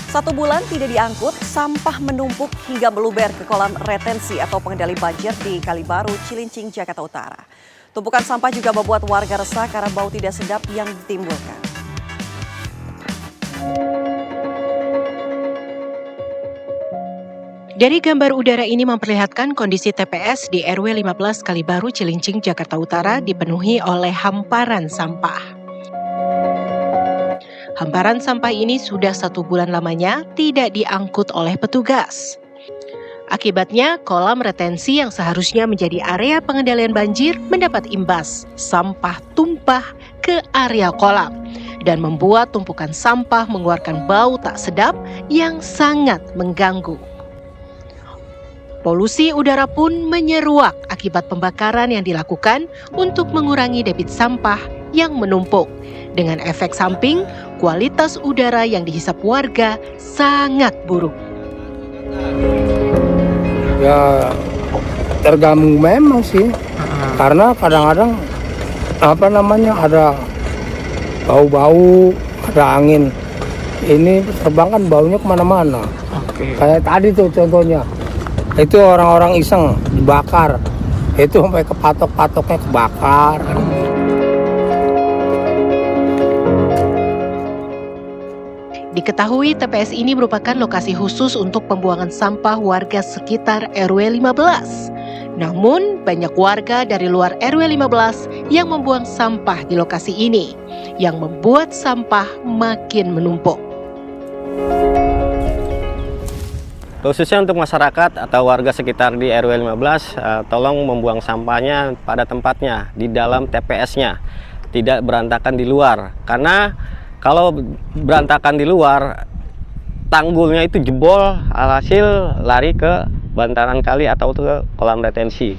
1 bulan tidak diangkut, sampah menumpuk hingga meluber ke kolam retensi atau pengendali banjir di Kalibaru, Cilincing, Jakarta Utara. Tumpukan sampah juga membuat warga resah karena bau tidak sedap yang ditimbulkan. Dari gambar udara ini memperlihatkan kondisi TPS di RW 15 Kalibaru, Cilincing, Jakarta Utara dipenuhi oleh hamparan sampah. Hamparan sampah ini sudah 1 bulan lamanya tidak diangkut oleh petugas. Akibatnya, kolam retensi yang seharusnya menjadi area pengendalian banjir mendapat imbas. Sampah tumpah ke area kolam dan membuat tumpukan sampah mengeluarkan bau tak sedap yang sangat mengganggu. Polusi udara pun menyeruak akibat pembakaran yang dilakukan untuk mengurangi debit sampah yang menumpuk. Dengan efek samping, kualitas udara yang dihisap warga sangat buruk. Ya terganggu memang sih, karena kadang-kadang ada bau-bau, ada angin. Ini terbang kan baunya kemana-mana. Kayak tadi tuh contohnya, itu orang-orang iseng dibakar, itu sampai ke patok-patoknya kebakar. Diketahui TPS ini merupakan lokasi khusus untuk pembuangan sampah warga sekitar RW 15. Namun, banyak warga dari luar RW 15 yang membuang sampah di lokasi ini, yang membuat sampah makin menumpuk. Khususnya untuk masyarakat atau warga sekitar di RW 15, tolong membuang sampahnya pada tempatnya, di dalam TPS-nya, tidak berantakan di luar. Karena kalau berantakan di luar, tanggulnya itu jebol, alhasil lari ke bantaran kali atau ke kolam retensi.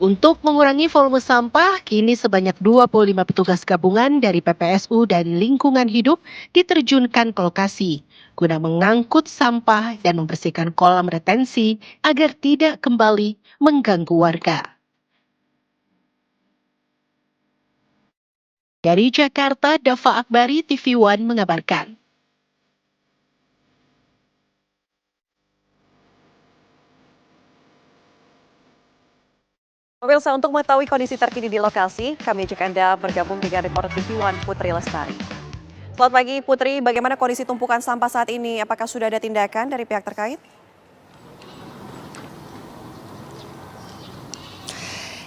Untuk mengurangi volume sampah, kini sebanyak 25 petugas gabungan dari PPSU dan Lingkungan Hidup diterjunkan ke lokasi guna mengangkut sampah dan membersihkan kolam retensi agar tidak kembali mengganggu warga. Dari Jakarta, Dava Akbari, TV One mengabarkan. Pemirsa, untuk mengetahui kondisi terkini di lokasi, kami ajak Anda bergabung dengan reporter TV One Putri Lestari. Selamat pagi Putri, bagaimana kondisi tumpukan sampah saat ini? Apakah sudah ada tindakan dari pihak terkait?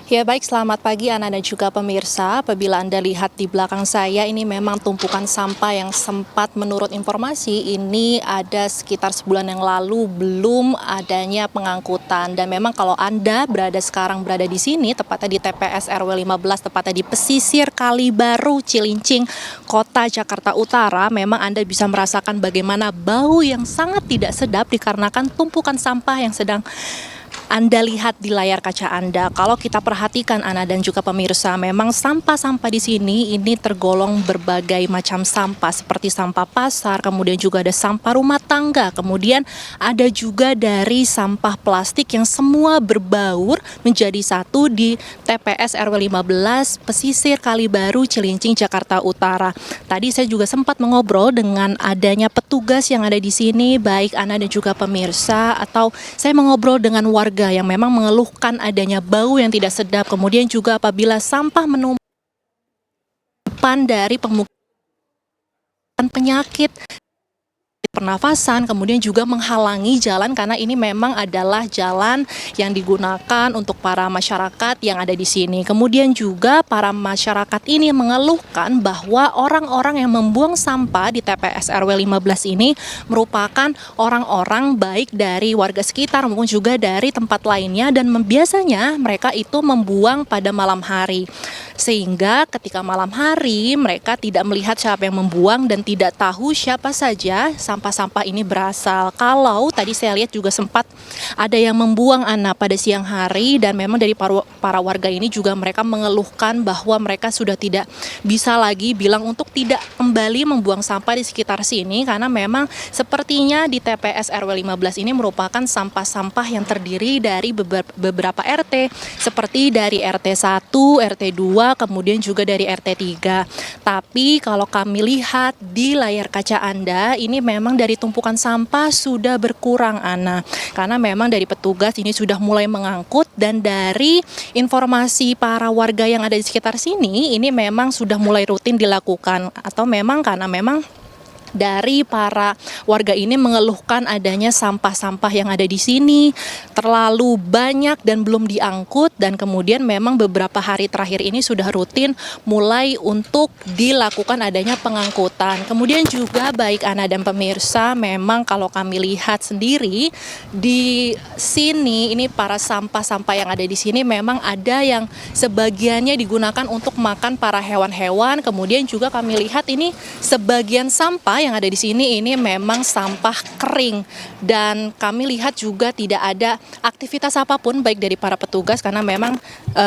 Ya baik, selamat pagi Ana dan juga pemirsa. Apabila Anda lihat di belakang saya, ini memang tumpukan sampah yang sempat menurut informasi ini ada sekitar sebulan yang lalu belum adanya pengangkutan. Dan memang kalau Anda sekarang berada di sini, tepatnya di TPS RW 15, tepatnya di pesisir Kalibaru, Cilincing, Kota Jakarta Utara, memang Anda bisa merasakan bagaimana bau yang sangat tidak sedap dikarenakan tumpukan sampah yang sedang Anda lihat di layar kaca Anda. Kalau kita perhatikan Ana dan juga pemirsa, memang sampah-sampah di sini ini tergolong berbagai macam sampah seperti sampah pasar, kemudian juga ada sampah rumah tangga, kemudian ada juga dari sampah plastik yang semua berbaur menjadi satu di TPS RW 15 pesisir Kalibaru, Cilincing, Jakarta Utara. Tadi saya juga sempat mengobrol dengan adanya petugas yang ada di sini, baik Ana dan juga pemirsa, atau saya mengobrol dengan warga yang memang mengeluhkan adanya bau yang tidak sedap, kemudian juga apabila sampah menumpuk depan dari pemukiman penyakit pernafasan, kemudian juga menghalangi jalan karena ini memang adalah jalan yang digunakan untuk para masyarakat yang ada di sini. Kemudian juga para masyarakat ini mengeluhkan bahwa orang-orang yang membuang sampah di TPS RW 15 ini merupakan orang-orang baik dari warga sekitar maupun juga dari tempat lainnya, dan biasanya mereka itu membuang pada malam hari. Sehingga ketika malam hari mereka tidak melihat siapa yang membuang dan tidak tahu siapa saja sampah-sampah ini berasal. Kalau tadi saya lihat juga sempat ada yang membuang anak pada siang hari, dan memang dari para warga ini juga mereka mengeluhkan bahwa mereka sudah tidak bisa lagi bilang untuk tidak kembali membuang sampah di sekitar sini, karena memang sepertinya di TPS RW 15 ini merupakan sampah-sampah yang terdiri dari beberapa RT, seperti dari RT 1, RT 2, 2, kemudian juga dari RT 3. Tapi kalau kami lihat di layar kaca Anda, ini memang dari tumpukan sampah sudah berkurang, Ana. Karena memang dari petugas ini sudah mulai mengangkut, dan dari informasi para warga yang ada di sekitar sini, ini memang sudah mulai rutin dilakukan. Atau memang karena memang dari para warga ini mengeluhkan adanya sampah-sampah yang ada di sini terlalu banyak dan belum diangkut, dan kemudian memang beberapa hari terakhir ini sudah rutin mulai untuk dilakukan adanya pengangkutan. Kemudian juga baik Ana dan pemirsa, memang kalau kami lihat sendiri di sini ini para sampah-sampah yang ada di sini memang ada yang sebagiannya digunakan untuk makan para hewan-hewan. Kemudian juga kami lihat ini sebagian sampah yang ada di sini ini memang sampah kering, dan kami lihat juga tidak ada aktivitas apapun baik dari para petugas karena memang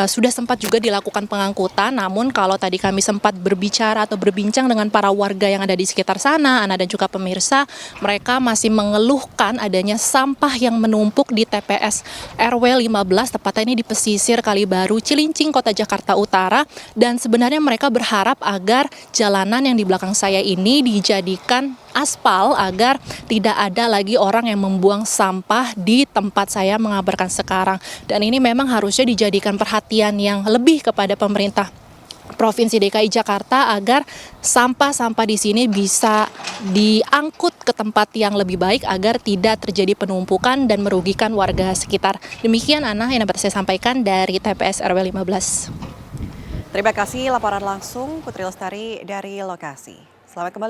sudah sempat juga dilakukan pengangkutan. Namun kalau tadi kami sempat berbicara atau berbincang dengan para warga yang ada di sekitar sana, Ana dan juga pemirsa, mereka masih mengeluhkan adanya sampah yang menumpuk di TPS RW 15, tepatnya ini di pesisir Kalibaru, Cilincing, Kota Jakarta Utara. Dan sebenarnya mereka berharap agar jalanan yang di belakang saya ini dijadikan aspal agar tidak ada lagi orang yang membuang sampah di tempat saya mengabarkan sekarang. Dan ini memang harusnya dijadikan perhatian yang lebih kepada pemerintah Provinsi DKI Jakarta agar sampah-sampah di sini bisa diangkut ke tempat yang lebih baik agar tidak terjadi penumpukan dan merugikan warga sekitar. Demikian Ana yang dapat saya sampaikan dari TPS RW 15. Terima kasih laporan langsung Putri Lestari dari lokasi. Selamat kembali